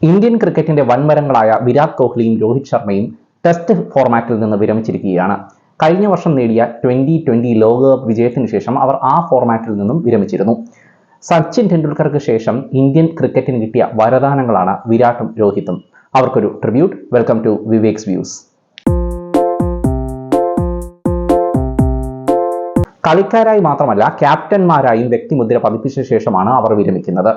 Indian ക്രിക്കറ്റിന്റെ വൻമരങ്ങളായ വിരാട് കോഹ്ലിയും രോഹിത് ശർമ്മയും ടെസ്റ്റ് ഫോർമാറ്റിൽ നിന്ന് വിരമിച്ചിരിക്കുകയാണ്. കഴിഞ്ഞ വർഷം നേടിയ 2020 ലോകകപ്പ് വിജയത്തിന് ശേഷം അവർ ആ ഫോർമാറ്റിൽ നിന്നും വിരമിച്ചിരുന്നു. സച്ചിൻ ടെണ്ടുൽക്കർക്ക് ശേഷം ഇന്ത്യൻ ക്രിക്കറ്റിന് കിട്ടിയ വരദാനങ്ങളാണ് വിരാട്ടും രോഹിത്തും. അവർക്കൊരു tribute. Welcome to Vivek's views. കളിക്കാരായി മാത്രമല്ല ക്യാപ്റ്റന്മാരായും വ്യക്തിമുദ്ര പതിപ്പിച്ച ശേഷമാണ് അവർ വിരമിക്കുന്നത്.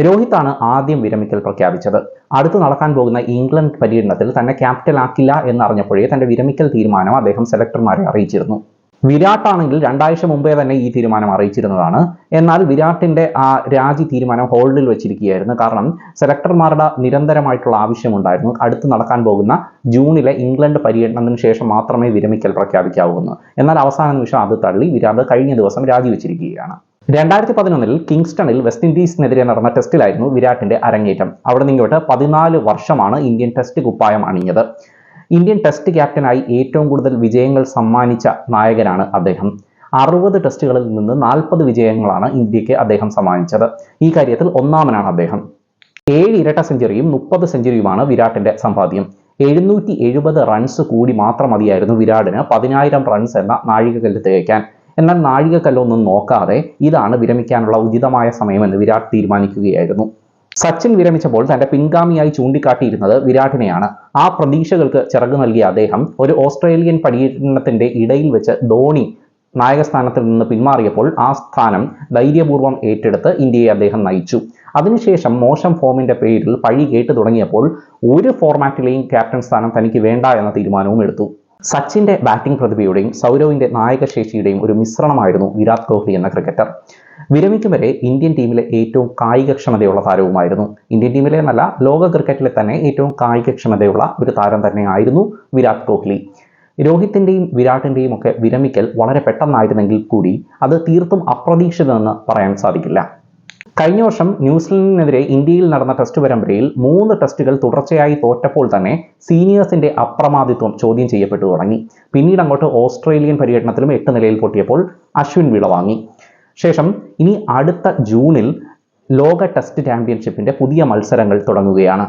രോഹിത്താണ് ആദ്യം വിരമിക്കൽ പ്രഖ്യാപിച്ചത്. അടുത്ത് നടക്കാൻ പോകുന്ന ഇംഗ്ലണ്ട് പര്യടനത്തിൽ തന്നെ ക്യാപ്റ്റനാക്കില്ല എന്നറിഞ്ഞപ്പോഴേ തന്റെ വിരമിക്കൽ തീരുമാനം അദ്ദേഹം സെലക്ടർമാരെ അറിയിച്ചിരുന്നു. വിരാട്ടാണെങ്കിൽ 2 ആഴ്ച മുമ്പേ തന്നെ ഈ തീരുമാനം അറിയിച്ചിരുന്നതാണ്. എന്നാൽ വിരാട്ടിന്റെ ആ രാജി തീരുമാനം ഹോൾഡിൽ വെച്ചിരിക്കുകയായിരുന്നു. കാരണം സെലക്ടർമാരുടെ നിരന്തരമായിട്ടുള്ള ആവശ്യമുണ്ടായിരുന്നു. അടുത്ത് നടക്കാൻ പോകുന്ന ജൂണിലെ ഇംഗ്ലണ്ട് പര്യടനത്തിന് ശേഷം മാത്രമേ വിരമിക്കൽ പ്രഖ്യാപിക്കാവൂ എന്ന്. എന്നാൽ അവസാന നിമിഷം അത് തള്ളി വിരാട് കഴിഞ്ഞ ദിവസം രാജിവെച്ചിരിക്കുകയാണ്. 2011 കിങ്സ്റ്റണിൽ വെസ്റ്റ് ഇൻഡീസിനെതിരെ നടന്ന ടെസ്റ്റിലായിരുന്നു വിരാട്ടിന്റെ അരങ്ങേറ്റം. അവിടെ നിന്നിങ്ങോട്ട് 14 വർഷമാണ് ഇന്ത്യൻ ടെസ്റ്റ് കുപ്പായം അണിഞ്ഞത്. ഇന്ത്യൻ ടെസ്റ്റ് ക്യാപ്റ്റനായി ഏറ്റവും കൂടുതൽ വിജയങ്ങൾ സമ്മാനിച്ച നായകനാണ് അദ്ദേഹം. 60 ടെസ്റ്റുകളിൽ നിന്ന് 40 വിജയങ്ങളാണ് ഇന്ത്യക്ക് അദ്ദേഹം സമ്മാനിച്ചത്. ഈ കാര്യത്തിൽ ഒന്നാമനാണ് അദ്ദേഹം. 7 ഇരട്ട സെഞ്ചുറിയും 30 സെഞ്ചുറിയുമാണ് വിരാട്ടിന്റെ സമ്പാദ്യം. 770 റൺസ് കൂടി മാത്രം മതിയായിരുന്നു വിരാടിന് 10,000 റൺസ് എന്ന നാഴികക്കല്ല് തികയ്ക്കാൻ. എന്നാൽ നാഴികക്കല്ലൊന്നും നോക്കാതെ ഇതാണ് വിരമിക്കാനുള്ള ഉചിതമായ സമയമെന്ന് വിരാട് തീരുമാനിക്കുകയായിരുന്നു. സച്ചിൻ വിരമിച്ചപ്പോൾ തന്റെ പിൻഗാമിയായി ചൂണ്ടിക്കാട്ടിയിരുന്നത് വിരാട്ടിനെയാണ്. ആ പ്രതീക്ഷകൾക്ക് ചിറക് നൽകിയ അദ്ദേഹം ഒരു ഓസ്ട്രേലിയൻ പര്യടനത്തിന്റെ ഇടയിൽ വെച്ച് ധോണി നായകസ്ഥാനത്തിൽ നിന്ന് പിന്മാറിയപ്പോൾ ആ സ്ഥാനം ധൈര്യപൂർവ്വം ഏറ്റെടുത്ത് ഇന്ത്യയെ അദ്ദേഹം നയിച്ചു. അതിനുശേഷം മോശം ഫോമിന്റെ പേരിൽ പഴി കേട്ടു തുടങ്ങിയപ്പോൾ ഒരു ഫോർമാറ്റിലെയും ക്യാപ്റ്റൻ സ്ഥാനം തനിക്ക് വേണ്ട എന്ന തീരുമാനവും എടുത്തു. സച്ചിന്റെ ബാറ്റിംഗ് പ്രതിഭയുടെയും സൗരവിന്റെ നായകശേഷിയുടെയും ഒരു മിശ്രണമായിരുന്നു വിരാട് കോഹ്ലി എന്ന ക്രിക്കറ്റർ. വിരമിക്കും വരെ ഇന്ത്യൻ ടീമിലെ ഏറ്റവും കായികക്ഷമതയുള്ള താരവുമായിരുന്നു. ഇന്ത്യൻ ടീമിലെ എന്നല്ല, ലോക ക്രിക്കറ്റിലെ തന്നെ ഏറ്റവും കായികക്ഷമതയുള്ള ഒരു താരം തന്നെയായിരുന്നു വിരാട് കോഹ്ലി. രോഹിത്തിന്റെയും വിരാട്ടിന്റെയും ഒക്കെ വിരമിക്കൽ വളരെ പെട്ടെന്നായിരുന്നെങ്കിൽ കൂടി അത് തീർത്തും അപ്രതീക്ഷിതമെന്ന് പറയാൻ സാധിക്കില്ല. കഴിഞ്ഞ വർഷം ന്യൂസിലൻഡിനെതിരെ ഇന്ത്യയിൽ നടന്ന ടെസ്റ്റ് പരമ്പരയിൽ 3 ടെസ്റ്റുകൾ തുടർച്ചയായി തോറ്റപ്പോൾ തന്നെ സീനിയേഴ്സിന്റെ അപ്രമാദിത്വം ചോദ്യം ചെയ്യപ്പെട്ടു തുടങ്ങി. പിന്നീട് അങ്ങോട്ട് ഓസ്ട്രേലിയൻ പര്യടനത്തിലും 8 നിലയിൽ പൊട്ടിയപ്പോൾ അശ്വിൻ വിളവാങ്ങി. ശേഷം ഇനി അടുത്ത ജൂണിൽ ലോക ടെസ്റ്റ് ചാമ്പ്യൻഷിപ്പിന്റെ പുതിയ മത്സരങ്ങൾ തുടങ്ങുകയാണ്.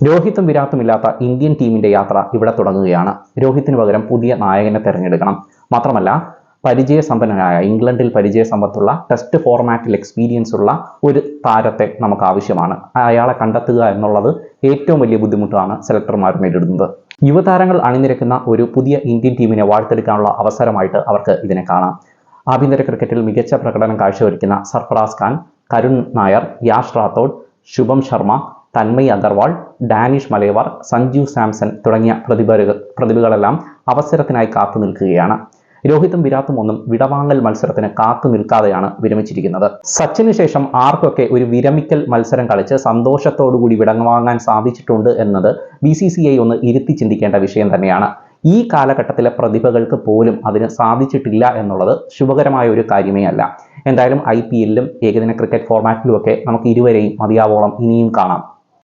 രോഹിത്തും വിരാട്ടും ഇല്ലാത്ത ഇന്ത്യൻ ടീമിന്റെ യാത്ര ഇവിടെ തുടങ്ങുകയാണ്. രോഹിത്തിന് പകരം പുതിയ നായകനെ തിരഞ്ഞെടുക്കണം. മാത്രമല്ല പരിചയസമ്പന്നനായ, ഇംഗ്ലണ്ടിൽ പരിചയസമ്പത്തുള്ള, ടെസ്റ്റ് ഫോർമാറ്റിൽ എക്സ്പീരിയൻസ് ഉള്ള ഒരു താരത്തെ നമുക്ക് ആവശ്യമാണ്. അയാളെ കണ്ടെത്തുക എന്നുള്ളത് ഏറ്റവും വലിയ ബുദ്ധിമുട്ടാണ് സെലക്ടർമാർ നേരിടുന്നത്. യുവതാരങ്ങൾ അണിനിരക്കുന്ന ഒരു പുതിയ ഇന്ത്യൻ ടീമിനെ വാർത്തെടുക്കാനുള്ള അവസരമായിട്ട് അവർക്ക് ഇതിനെ കാണാം. ആഭ്യന്തര ക്രിക്കറ്റിൽ മികച്ച പ്രകടനം കാഴ്ചവെക്കുന്ന സർഫറാസ് ഖാൻ, കരുൺ നായർ, യാഷ് റാത്തോഡ്, ശുഭം ശർമ്മ, തന്മയ് അഗർവാൾ, ഡാനിഷ് മലേവാർ, സഞ്ജു സാംസൺ തുടങ്ങിയ പ്രതിഭകളെല്ലാം അവസരത്തിനായി കാത്തു നിൽക്കുകയാണ്. രോഹിത്തും വിരാട്ടും ഒന്നും വിടവാങ്ങൽ മത്സരത്തിന് കാത്തു നിൽക്കാതെയാണ് വിരമിച്ചിരിക്കുന്നത്. സച്ചിന് ശേഷം ആർക്കൊക്കെ ഒരു വിരമിക്കൽ മത്സരം കളിച്ച് സന്തോഷത്തോടുകൂടി വിടവാങ്ങാൻ സാധിച്ചിട്ടുണ്ട് എന്നത് BCCI ഒന്ന് ഇരുത്തി ചിന്തിക്കേണ്ട വിഷയം തന്നെയാണ്. ഈ കാലഘട്ടത്തിലെ പ്രതിഭകൾക്ക് പോലും അതിന് സാധിച്ചിട്ടില്ല എന്നുള്ളത് ശുഭകരമായ ഒരു കാര്യമേ അല്ല. എന്തായാലും IPL-ലും ഏകദിന ക്രിക്കറ്റ് ഫോർമാറ്റിലുമൊക്കെ നമുക്ക് ഇരുവരെയും മതിയാവോളം ഇനിയും കാണാം.